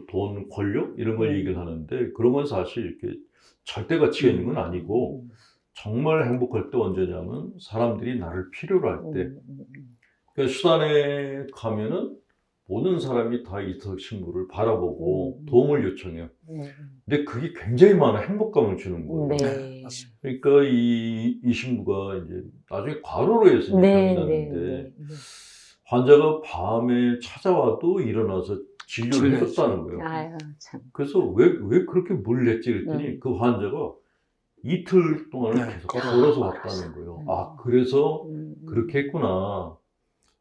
돈, 권력 이런 걸 얘기를 하는데 그런 건 사실 이렇게 절대 가치가 있는 건 아니고 정말 행복할 때 언제냐면 사람들이 나를 필요로 할 때. 그래서 수단에 가면은 모든 사람이 다 이태석 신부를 바라보고 도움을 요청해요. 근데 그게 굉장히 많은 행복감을 주는 거예요. 네. 그러니까 이 신부가 이제 나중에 과로로 해서 병이 났는데 환자가 밤에 찾아와도 일어나서 진료를 해줬다는 거예요. 아유, 참. 그래서 왜 그렇게 무리를 했지 그랬더니 그 환자가 이틀 동안을 계속 걸어서 왔다는 거예요. 그래서 그렇게 했구나.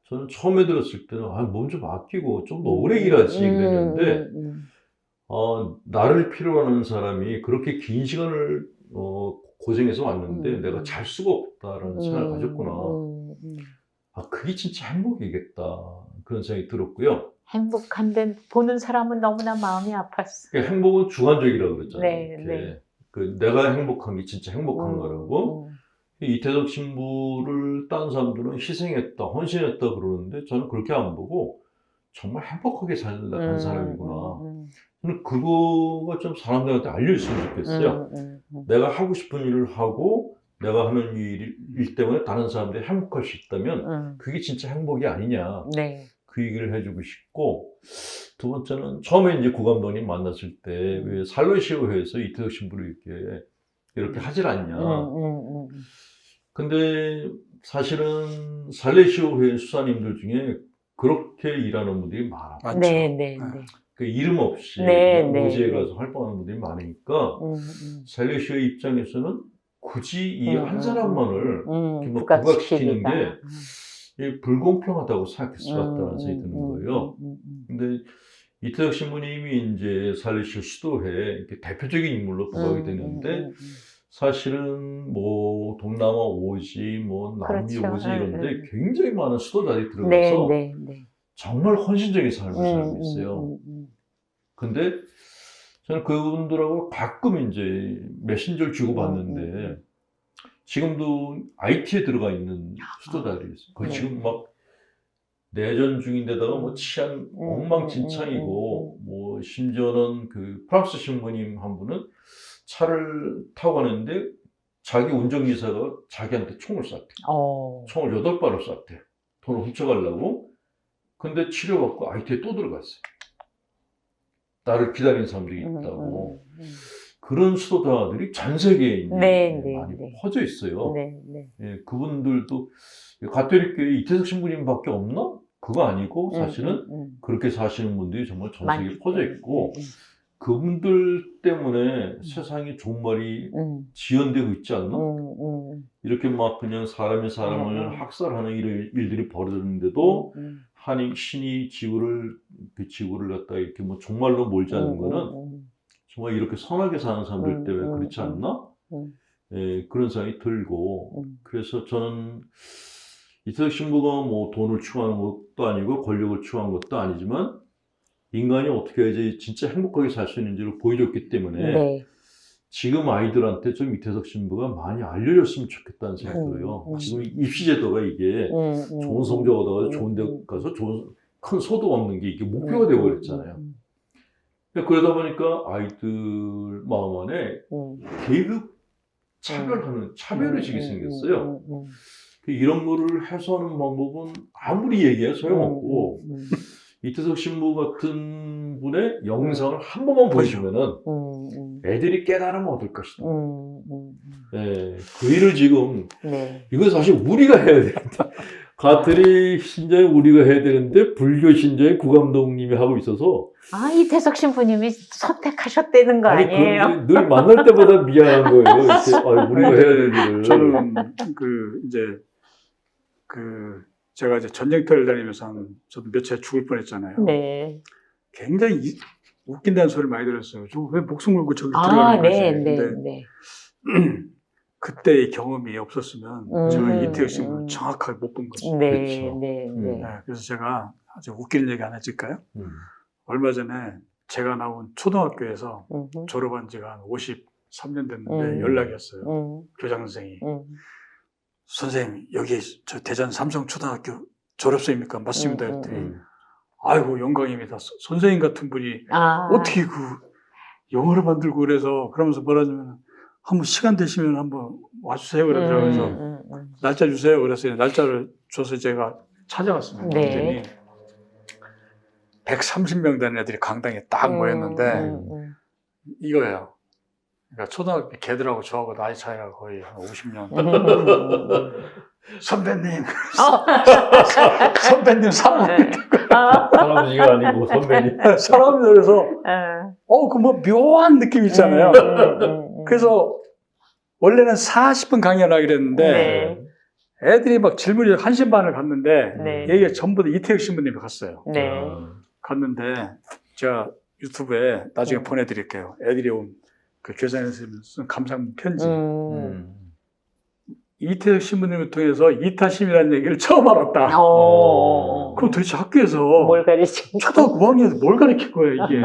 저는 처음에 들었을 때는 몸 좀 아끼고 좀 더 오래 일하지 그랬는데 나를 필요로 하는 사람이 그렇게 긴 시간을 고생해서 왔는데 내가 잘 수가 없다라는 생각을 가졌구나. 그게 진짜 행복이겠다. 그런 생각이 들었고요. 행복한데 보는 사람은 너무나 마음이 아팠어. 그러니까 행복은 주관적이라고 그랬잖아요. 네. 내가 행복한 게 진짜 행복한 거라고. 이태석 신부를 딴 사람들은 희생했다, 헌신했다 그러는데 저는 그렇게 안 보고 정말 행복하게 살아간 사람이구나. 저는 그거가 좀 사람들한테 알려줬으면 좋겠어요. 내가 하고 싶은 일을 하고 내가 하는 일 때문에 다른 사람들이 행복할 수 있다면 그게 진짜 행복이 아니냐. 네. 그 얘기를 해주고 싶고 두 번째는 처음에 이제 구 감독님 만났을 때 왜 살로시오회에서 이태석 신부를 이렇게 하질 않냐. 근데 사실은 살레시오회 수사님들 중에 그렇게 일하는 분들이 많아요. 네. 그 이름 없이 모지에 가서 활동하는 분들이 많으니까 살레시오 입장에서는 굳이 이 한 사람만을 부각시키는 게 불공평하다고 생각했을 것 같다는 생각이 드는 거예요. 근데 이태석 신부님이 이제 살레시오 수도회 대표적인 인물로 부각이 되는데 사실은 뭐 동남아 오지, 뭐 남미 오지 이런데 굉장히 많은 수도자들이 들어가서 정말 헌신적인 삶을 살고 있어요. 근데 저는 그분들하고 가끔 이제 메신저를 주고받는데 지금도 IT에 들어가 있는 수도자들이 있어요. 거기 지금 막 내전 중인데다가 뭐 치안 엉망진창이고 뭐 심지어는 그 프랑스 신부님 한 분은 차를 타고 가는데 자기 운전기사가 자기한테 총을 쐈대. 총을 8발을 쐈대. 돈을 훔쳐가려고. 근데 치료받고 IT에 또 들어갔어요. 나를 기다리는 사람들이 있다고. 그런 수도자들이 전 세계에 많이 퍼져 있어요. 예, 그분들도 가톨릭교회 이태석 신부님밖에 없나? 그거 아니고 사실은 그렇게 사시는 분들이 정말 전 세계에 퍼져 있고 그분들 때문에 세상에 종말이 지연되고 있지 않나? 이렇게 막 그냥 사람이 사람을 학살하는 일들이 벌어졌는데도 신이 그 지구를 갖다가 이렇게 뭐 종말로 몰지 않는 거는 정말 이렇게 선하게 사는 사람들 때문에 그렇지 않나? 예, 그런 생각이 들고 그래서 저는 이태석 신부가 뭐 돈을 추구하는 것도 아니고 권력을 추구하는 것도 아니지만 인간이 어떻게 해야지 진짜 행복하게 살 수 있는지를 보여줬기 때문에 지금 아이들한테 좀 이태석 신부가 많이 알려줬으면 좋겠다는 생각이 들어요. 지금 입시제도가 이게 좋은 성적 얻어가지고 좋은 데 가서 큰 소득 얻는 게 이게 목표가 되어버렸잖아요. 그러다 보니까 아이들 마음 안에 계급 차별의식이 생겼어요. 이런 거를 해소하는 방법은 아무리 얘기해야 소용없고, 이태석 신부 같은 분의 영상을 한 번만 보시면은 애들이 깨달음을 얻을 것이다. 네, 그 일을 지금, 이건 사실 우리가 해야 되는데, 가톨릭 신자의 우리가 해야 되는데, 불교 신자의 구감독님이 하고 있어서. 아, 이태석 신부님이 선택하셨다는 거 아니에요? 늘 만날 때마다 미안한 거예요. 이렇게, 우리가 해야 될 일을. 저는 제가 이제 전쟁터를 다니면서 저도 며칠 죽을 뻔했잖아요. 네. 굉장히 웃긴다는 소리를 많이 들었어요. 저 왜 목숨 걸고 저기 들어가는 거지? 네. 그때의 경험이 없었으면 제가 이태혁 씨는 정확하게 못 본 거죠. 네. 그래서 제가 아주 웃기는 얘기 하나 해줄까요? 얼마 전에 제가 나온 초등학교에서 졸업한 지가 한 53년 됐는데 연락이 왔어요. 교장 선생이. 선생님, 여기 저 대전 삼성초등학교 졸업생입니까? 맞습니다. 했더니 아이고 영광입니다. 선생님 같은 분이 어떻게 그 영어를 만들고 그러면서 뭐라냐면 한번 시간 되시면 한번 와주세요. 그러더라고요. 날짜 주세요. 그래서 날짜를 줘서 제가 찾아갔습니다. 그랬더니 130명 되는 애들이 강당에 딱 모였는데 이거예요. 그러니까 초등학교 걔들하고 저하고 나이 차이가 거의 한 50년. 선배님. 선배님 사랑합니다. 사람은 이거 아니고 선배님. 사람이 그래서 그 뭐 묘한 느낌 있잖아요. 그래서 원래는 40분 강연을 하기로 했는데 애들이 막 질문이 1시 반을 갔는데 얘기가 전부 다 이태혁 신부님이 갔어요. 갔는데 제가 유튜브에 나중에 보내드릴게요. 애들이 온 그 교장에서 쓴 감상 편지. 이태석 신부님을 통해서 이타심이라는 얘기를 처음 알았다. 그럼 도대체 학교에서 뭘 가르치고 초등학교 5학년에서 뭘 가르칠 거예요, 이게.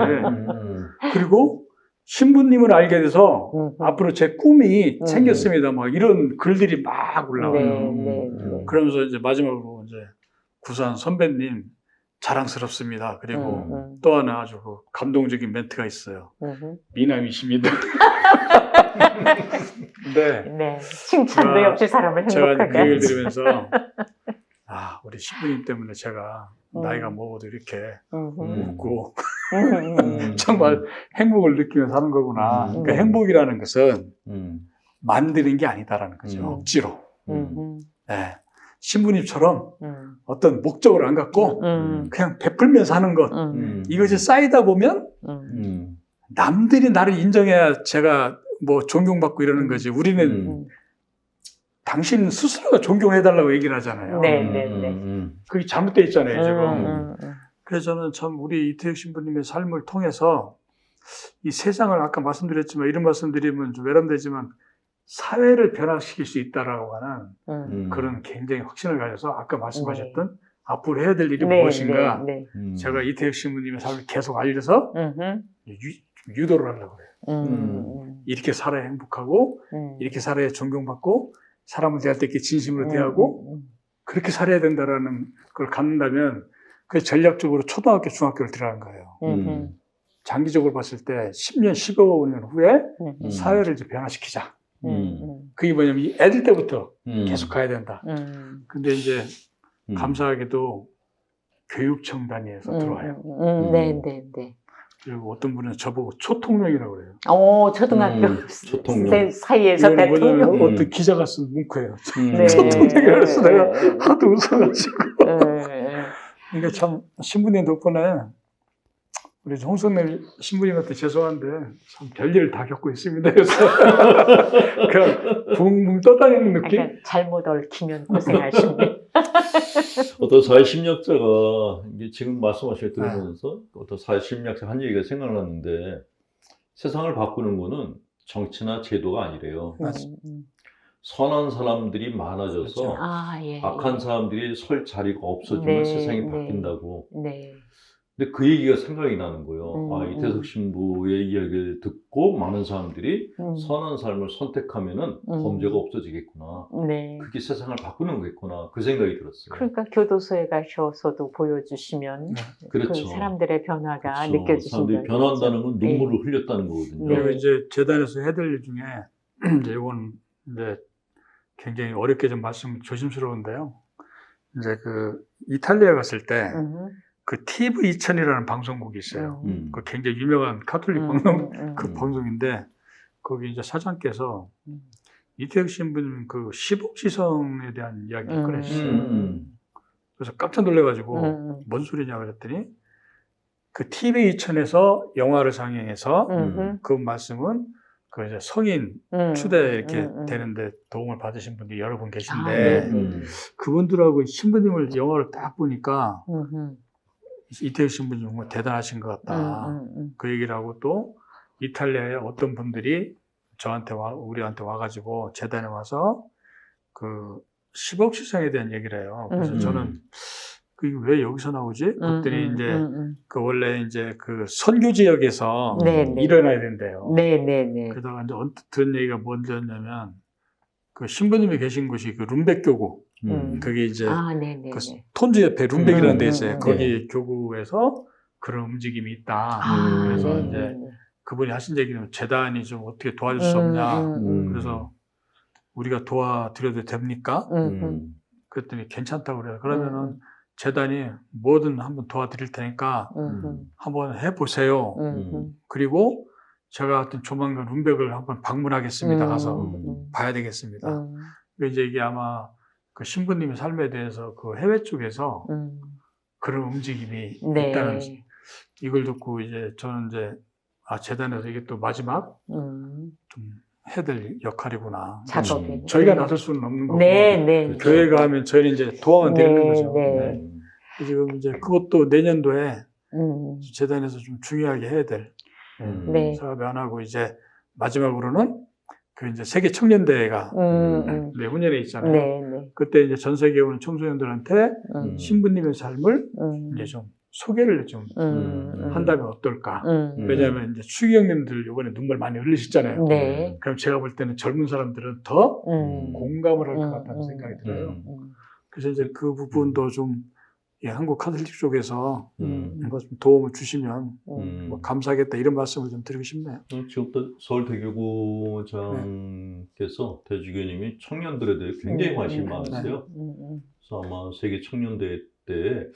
그리고 신부님을 알게 돼서 앞으로 제 꿈이 생겼습니다. 막 이런 글들이 막 올라와요. 그러면서 이제 마지막으로 이제 구산 선배님 자랑스럽습니다. 그리고 또 하나 아주 감동적인 멘트가 있어요. 미남이십니다. 네. 칭찬도 역시 사람을 행복하게 제가 그 얘기를 들으면서 우리 신부님 때문에 제가 나이가 먹어도 이렇게 웃고 정말 행복을 느끼며 사는 거구나. 그러니까 행복이라는 것은 만드는 게 아니다라는 거죠. 억지로. 네. 신부님처럼 어떤 목적을 안 갖고 그냥 베풀면서 하는 것. 이것이 쌓이다 보면 남들이 나를 인정해야 제가 뭐 존경받고 이러는 거지. 우리는 당신 스스로가 존경해달라고 얘기를 하잖아요. 그게 잘못되어 있잖아요, 지금. 그래서 저는 참 우리 이태혁 신부님의 삶을 통해서 이 세상을 아까 말씀드렸지만 이런 말씀드리면 좀 외람되지만 사회를 변화시킬 수 있다라고 하는 그런 굉장히 확신을 가져서 아까 말씀하셨던 앞으로 해야 될 일이 무엇인가 제가 이태혁 신부님의 삶을 계속 알려서 유도를 하려고 그래요. 이렇게 살아야 행복하고 이렇게 살아야 존경받고 사람을 대할 때 이렇게 진심으로 대하고 그렇게 살아야 된다라는 걸 갖는다면 그래서 전략적으로 초등학교, 중학교를 들어간 거예요. 장기적으로 봤을 때 10년, 15년 후에 사회를 이제 변화시키자. 그게 뭐냐면 애들 때부터 계속 가야 된다. 근데 이제 감사하게도 교육청 단위에서 들어와요. 그리고 어떤 분은 저보고 초통령이라고 그래요. 초등학교 초통령. 사이에서 대통령. 어떤 기자가 쓴 문구예요. 초통령이라고 해서 내가 하도 웃어가지고. 그러니까 참 신부님 덕분에 우리 홍성래 신부님한테 죄송한데 참 별일을 다 겪고 있습니다. 그래서 그냥 붕붕 떠다니는 느낌? 그러니까 잘못 얽히면 고생하십니다. 어떤 사회심리학자가 이제 지금 말씀하실 때 들으면서 어떤 사회심리학자 한 얘기가 생각났는데 세상을 바꾸는 거는 정치나 제도가 아니래요. 선한 사람들이 많아져서 악한 사람들이 설 자리가 없어지면 세상이 바뀐다고. 근데 그 얘기가 생각이 나는 거예요. 이태석 신부의 이야기를 듣고 많은 사람들이 선한 삶을 선택하면은 범죄가 없어지겠구나. 네. 그게 세상을 바꾸는 거겠구나. 그 생각이 들었어요. 그러니까 교도소에 가셔서도 보여주시면 그렇죠. 그 사람들의 변화가 그렇죠. 느껴지신다는 사람들이 변한다는 건 눈물을 흘렸다는 거거든요. 그리고 이제 재단에서 해드릴 일 중에 이제 이건 이제 굉장히 어렵게 좀 말씀 조심스러운데요. 이제 그 이탈리아 갔을 때 그 TV 2000이라는 방송국이 있어요. 그 굉장히 유명한 카톨릭 방송 그 방송인데 거기 이제 사장께서 이태석 신부님 그 시복지성에 대한 이야기를 꺼내셨어요. 그래서 깜짝 놀래가지고 뭔 소리냐 그랬더니 그 TV 2000에서 영화를 상영해서 그 말씀은 그 이제 성인 추대 이렇게 되는데 도움을 받으신 분들이 여러 분 계신데 그분들하고 신부님을 영화를 딱 보니까 이태석 신부님 정말 대단하신 것 같다. 그 얘기를 하고 또 이탈리아에 어떤 분들이 저한테 우리한테 와가지고 재단에 와서 그 시복지성에 대한 얘기를 해요. 그래서 저는 그게 왜 여기서 나오지? 그랬더니 이제 그 원래 이제 그 선교 지역에서 일어나야 된대요. 그러다가 이제 언뜻 들은 얘기가 뭔지였냐면 그 신부님이 계신 곳이 그 룸벡 교구. 그게 이제 그 톤주 옆에 룸벡이라는 데 있어요. 거기 교구에서 그런 움직임이 있다. 그래서 이제 그분이 하신 얘기는 재단이 좀 어떻게 도와줄 수 없냐. 그래서 우리가 도와드려도 됩니까? 그랬더니 괜찮다고 그래요. 그러면은 재단이 뭐든 한번 도와드릴 테니까 한번 해보세요. 그리고 제가 하여튼 조만간 룸벡을 한번 방문하겠습니다. 가서 봐야 되겠습니다. 이제 이게 아마 그 신부님의 삶에 대해서 그 해외 쪽에서 그런 움직임이 있다는 이걸 듣고 이제 저는 이제 재단에서 이게 또 마지막 좀 해야 될 역할이구나. 작업이. 저희가 나설 수는 없는 거고 교회가 하면 저희는 이제 도와만 드리는 거죠. 지금 이제 그것도 내년도에 재단에서 좀 중요하게 해야 될 사업이 하나고 이제 마지막으로는 그 이제 세계 청년대회가 내후년에 있잖아요. 그때 이제 전 세계에 오는 청소년들한테 신부님의 삶을 이제 좀 소개를 좀 한다면 어떨까? 왜냐하면 이제 추기 형님들 이번에 눈물 많이 흘리셨잖아요. 그럼 제가 볼 때는 젊은 사람들은 더 공감을 할 것 같다는 생각이 들어요. 그래서 이제 그 부분도 좀 한국 카톨릭 쪽에서 좀 도움을 주시면 뭐 감사하겠다 이런 말씀을 좀 드리고 싶네요. 지금부터 서울대교구장께서 대주교님이 청년들에 대해 굉장히 관심이 많으세요. 그래서 아마 세계 청년대회 때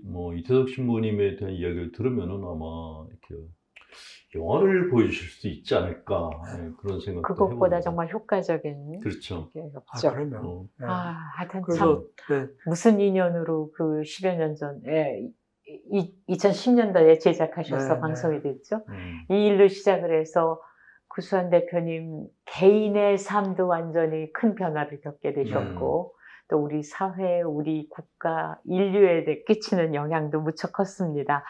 뭐 이태석 신부님에 대한 이야기를 들으면은 아마 이렇게 영화를 보여주실 수 있지 않을까 그런 생각도 그것보다 해봅니다. 정말 효과적인 그렇죠. 그럼요. 네. 하여튼 그래서, 참 무슨 인연으로 그 10여 년 전에 2010년도에 제작하셔서 방송이 됐죠. 이 일로 시작을 해서 구수한 대표님 개인의 삶도 완전히 큰 변화를 겪게 되셨고 또 우리 사회, 우리 국가, 인류에 대해 끼치는 영향도 무척 컸습니다.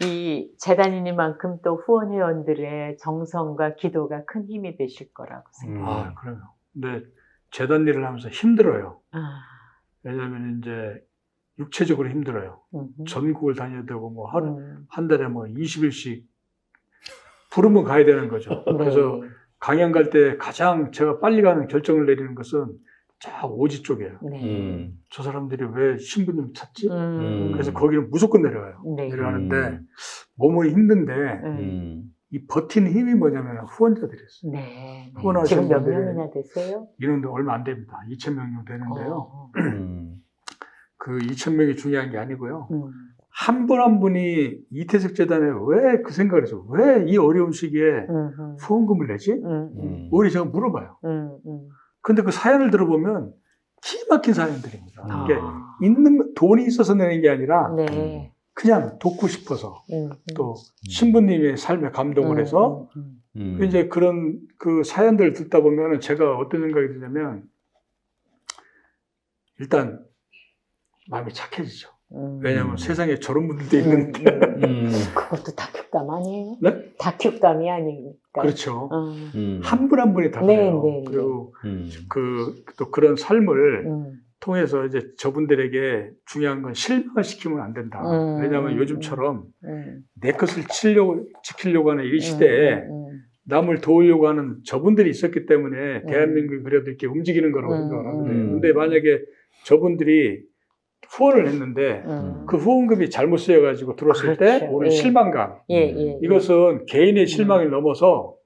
이 재단이니만큼 또 후원 회원들의 정성과 기도가 큰 힘이 되실 거라고 생각합니다. 그럼요. 근데 재단 일을 하면서 힘들어요. 왜냐하면 이제 육체적으로 힘들어요. 전국을 다녀야 되고 뭐 한 달에 뭐 20일씩 부르면 가야 되는 거죠. 그래서 강연 갈 때 가장 제가 빨리 가는 결정을 내리는 것은 저 오지 쪽이에요. 저 사람들이 왜 신부님 찾지? 그래서 거기는 무조건 내려가요. 내려가는데 몸은 힘든데 이 버티는 힘이 뭐냐면 후원자들이었어요. 지금 몇 명이나 되세요? 이런데 얼마 안 됩니다. 2,000명 되는데요. 그 2,000명이 중요한 게 아니고요. 한 분 한 분이 이태석 재단에 왜 그 생각을 해서 왜 이 어려운 시기에 후원금을 내지? 우리 제가 물어봐요. 근데 그 사연을 들어보면 기막힌 사연들입니다. 이게 돈이 있어서 내는 게 아니라 그냥 돕고 싶어서 또 신부님의 삶에 감동을 해서 이제 그런 그 사연들을 듣다 보면 제가 어떤 생각이 드냐면 일단 마음이 착해지죠. 왜냐하면 세상에 저런 분들도 있는데 그것도 다큐감 아니에요? 네? 다큐감이 아니니까. 그렇죠. 한 분 한 분이 다 그래요. 그리고 또 그런 삶을 통해서 이제 저분들에게 중요한 건 실망을 시키면 안 된다. 왜냐하면 요즘처럼 내 것을 지키려고 하는 이 시대에 남을 도우려고 하는 저분들이 있었기 때문에 대한민국이 그래도 이렇게 움직이는 거라고 생각을 하거든요. 근데 만약에 저분들이 후원을 했는데 그 후원금이 잘못 쓰여가지고 들어왔을 그렇죠. 때 오는 실망감, 이것은 개인의 실망을 넘어서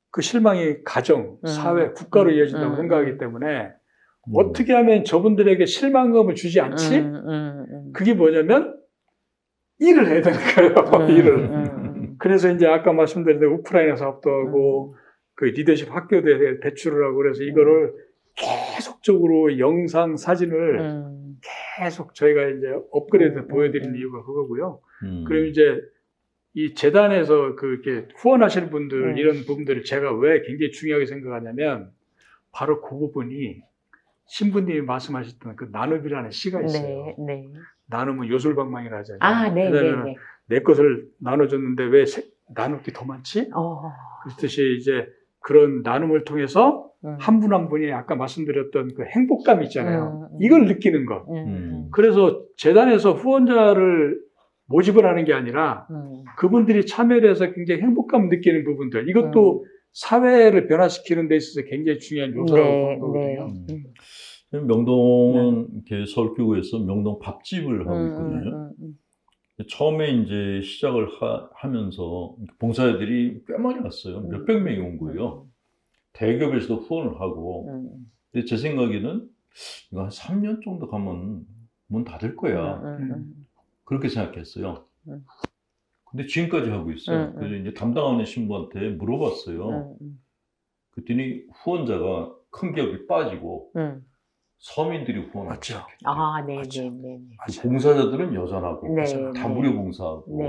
그 실망이 가정, 사회, 국가로 이어진다고 생각하기 때문에 어떻게 하면 저분들에게 실망감을 주지 않지? 그게 뭐냐면 일을 해야 되는 거예요. 일을. 그래서 이제 아까 말씀드린 대로 우크라이나 사업도 하고 그 리더십 학교에 배출을 하고 그래서 이거를 계속적으로 영상, 사진을 계속 저희가 이제 업그레이드 보여드리는 이유가 그거고요. 그리고 이제 이 재단에서 그렇게 후원하시는 분들 이런 부분들을 제가 왜 굉장히 중요하게 생각하냐면 바로 그 부분이 신부님이 말씀하셨던 그 나눔이라는 시가 있어요. 나눔은 요술방망이라 하잖아요. 왜냐하면 내 것을 나눠줬는데 왜 나눌 게 더 많지? 그렇듯이 이제 그런 나눔을 통해서 한 분 한 분이 아까 말씀드렸던 그 행복감 있잖아요. 이걸 느끼는 것. 그래서 재단에서 후원자를 모집을 하는 게 아니라 그분들이 참여를 해서 굉장히 행복감 느끼는 부분들. 이것도 사회를 변화시키는 데 있어서 굉장히 중요한 요소라고 보거든요. 명동은 이렇게 서울교구에서 명동 밥집을 하고 있거든요. 처음에 이제 시작을 하면서 봉사자들이 꽤 많이 왔어요. 몇백 명이 온 거예요. 대기업에서도 후원을 하고. 근데 제 생각에는 이거 한 3년 정도 가면 문 닫을 거야. 그렇게 생각했어요. 근데 지금까지 하고 있어요. 그래서 이제 담당하는 신부한테 물어봤어요. 그랬더니 후원자가 큰 기업이 빠지고 서민들이 후원하죠. 봉사자들은 여전하고 다 무료 봉사하고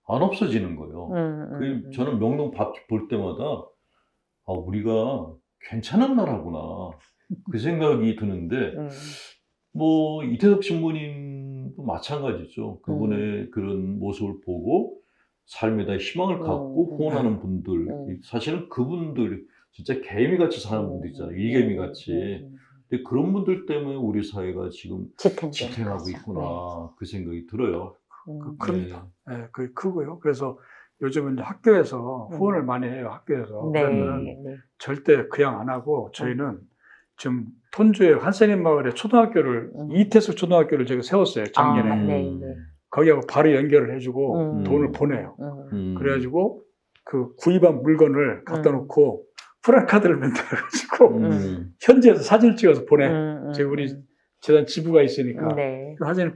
안 없어지는 거예요. 저는 명동 밥집 볼 때마다 아, 우리가 괜찮은 나라구나 그 생각이 드는데 뭐 이태석 신부님도 마찬가지죠. 그분의 그런 모습을 보고 삶에다 희망을 갖고 후원하는 분들 사실은 그분들 진짜 개미같이 사는 분들 있잖아요. 일개미같이. 근데 그런 분들 때문에 우리 사회가 지금 지탱하고 있구나 그 생각이 들어요. 그럽니다. 네, 그게 크고요. 그래서 요즘은 이제 학교에서 후원을 많이 해요. 학교에서. 그러면 절대 그냥 안 하고 저희는 지금 톤주의 한센인 마을에 초등학교를 이태석 초등학교를 제가 세웠어요. 작년에. 거기하고 바로 연결을 해주고 돈을 보내요. 그래가지고 그 구입한 물건을 갖다 놓고 프랜카드를 만들어가지고 현지에서 사진을 찍어서 보내. 지금 우리 재단 지부가 있으니까 그 사진을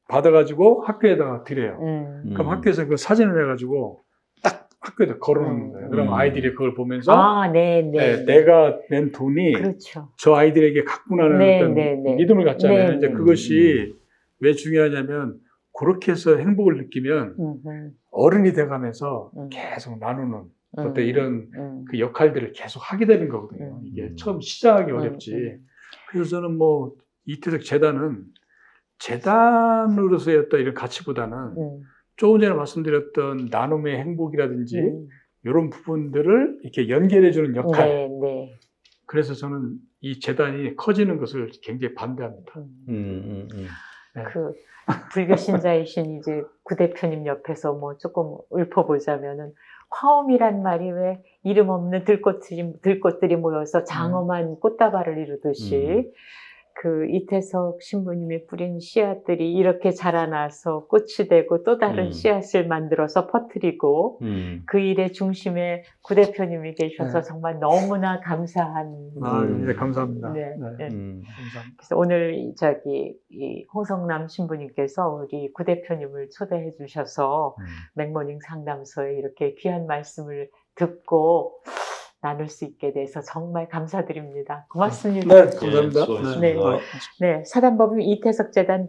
받아가지고 학교에다가 드려요. 그럼 학교에서 그 사진을 해가지고 딱 학교에다 걸어놓는 거예요. 그럼 아이들이 그걸 보면서 내가 낸 돈이 저 아이들에게 갔구나는 어떤 믿음을 갖잖아요. 이제 그것이 왜 중요하냐면 그렇게 해서 행복을 느끼면 어른이 돼가면서 계속 나누는 어떤 이런 그 역할들을 계속 하게 되는 거거든요. 이게 처음 시작하기 어렵지. 그래서 저는 뭐 이태석 재단은 재단으로서의 어떤 이런 가치보다는 조금 전에 말씀드렸던 나눔의 행복이라든지 이런 부분들을 이렇게 연결해주는 역할. 그래서 저는 이 재단이 커지는 것을 굉장히 반대합니다. 그 불교 신자이신 이제 구 대표님 옆에서 뭐 조금 읊어보자면은 화엄이란 말이 왜 이름 없는 들꽃들이 모여서 장엄한 꽃다발을 이루듯이 그 이태석 신부님이 뿌린 씨앗들이 이렇게 자라나서 꽃이 되고 또 다른 씨앗을 만들어서 퍼뜨리고 그 일의 중심에 구 대표님이 계셔서 정말 너무나 감사한. 네, 감사합니다. 감사합니다. 그래서 오늘 이 홍성남 신부님께서 우리 구 대표님을 초대해 주셔서 맥모닝 상담소에 이렇게 귀한 말씀을 듣고 나눌 수 있게 돼서 정말 감사드립니다. 고맙습니다. 네, 감사합니다. 사단법인 이태석 재단